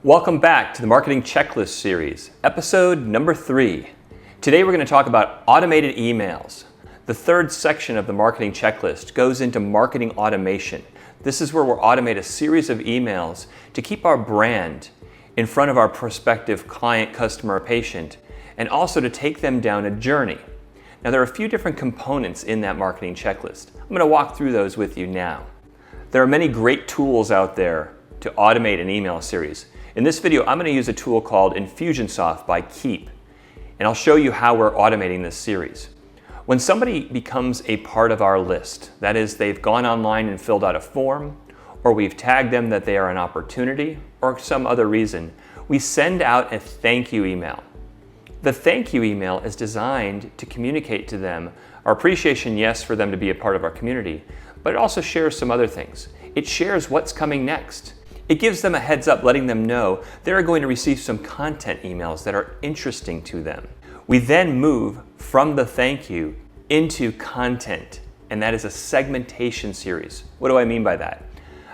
Welcome back to the Marketing Checklist series, episode number 3. Today we're going to talk about automated emails. The third section of the marketing checklist goes into marketing automation. This is where we'll automate a series of emails to keep our brand in front of our prospective client, customer, or patient, and also to take them down a journey. Now, there are a few different components in that marketing checklist. I'm going to walk through those with you now. There are many great tools out there to automate an email series. In this video, I'm going to use a tool called Infusionsoft by Keep, and I'll show you how we're automating this series. When somebody becomes a part of our list, that is, they've gone online and filled out a form, or we've tagged them that they are an opportunity, or some other reason, we send out a thank you email. The thank you email is designed to communicate to them our appreciation, yes, for them to be a part of our community, but it also shares some other things. It shares what's coming next. It gives them a heads up, letting them know they're going to receive some content emails that are interesting to them. We then move from the thank you into content, and that is a segmentation series. What do I mean by that?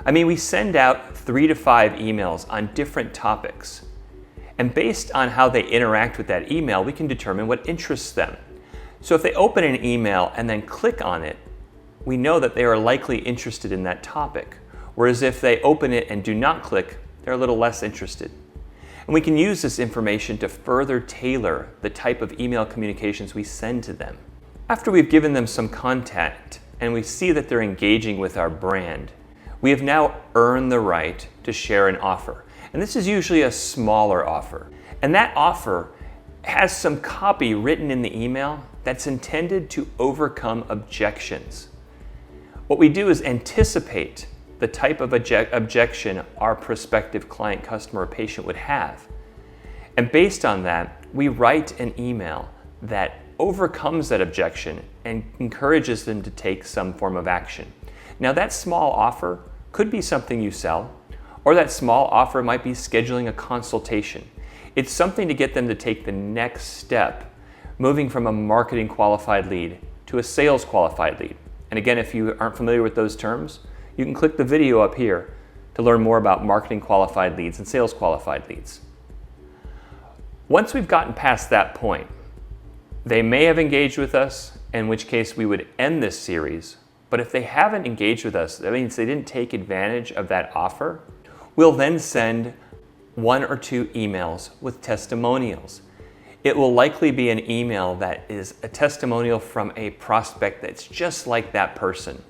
I mean, we send out 3 to 5 emails on different topics. And based on how they interact with that email, we can determine what interests them. So if they open an email and then click on it, we know that they are likely interested in that topic. Whereas if they open it and do not click, they're a little less interested. And we can use this information to further tailor the type of email communications we send to them. After we've given them some content and we see that they're engaging with our brand, we have now earned the right to share an offer. And this is usually a smaller offer. And that offer has some copy written in the email that's intended to overcome objections. What we do is anticipate the type of objection our prospective client, customer, or patient would have. And based on that, we write an email that overcomes that objection and encourages them to take some form of action. Now, that small offer could be something you sell, or that small offer might be scheduling a consultation. It's something to get them to take the next step, moving from a marketing qualified lead to a sales qualified lead. And again, if you aren't familiar with those terms, you can click the video up here to learn more about marketing qualified leads and sales qualified leads. Once we've gotten past that point, they may have engaged with us, in which case we would end this series. But if they haven't engaged with us, that means they didn't take advantage of that offer. We'll then send 1 or 2 emails with testimonials. It will likely be an email that is a testimonial from a prospect that's just like that person.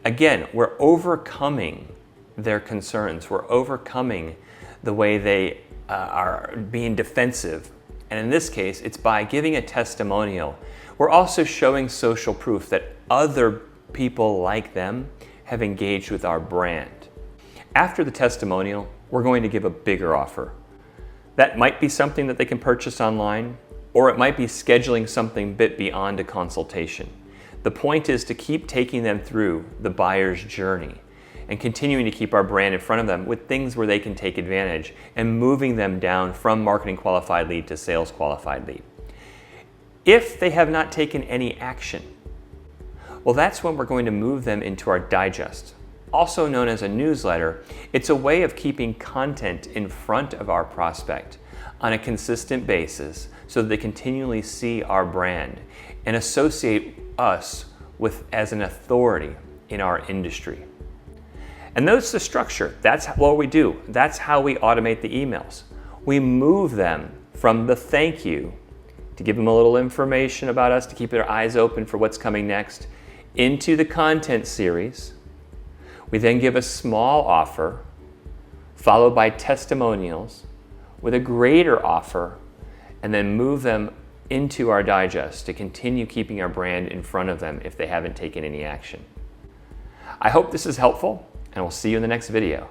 Again, we're overcoming their concerns. We're overcoming the way they are being defensive. And in this case, it's by giving a testimonial. We're also showing social proof that other people like them have engaged with our brand. After the testimonial, we're going to give a bigger offer. That might be something that they can purchase online, or it might be scheduling something a bit beyond a consultation. The point is to keep taking them through the buyer's journey and continuing to keep our brand in front of them with things where they can take advantage and moving them down from marketing qualified lead to sales qualified lead. If they have not taken any action, well, that's when we're going to move them into our digest. Also known as a newsletter, it's a way of keeping content in front of our prospect on a consistent basis so that they continually see our brand and associate us with as an authority in our industry. And that's the structure. That's what we do. That's how we automate the emails. We move them from the thank you to give them a little information about us, to keep their eyes open for what's coming next, into the content series. We then give a small offer followed by testimonials with a greater offer, and then move them into our digest to continue keeping our brand in front of them if they haven't taken any action. I hope this is helpful, and we'll see you in the next video.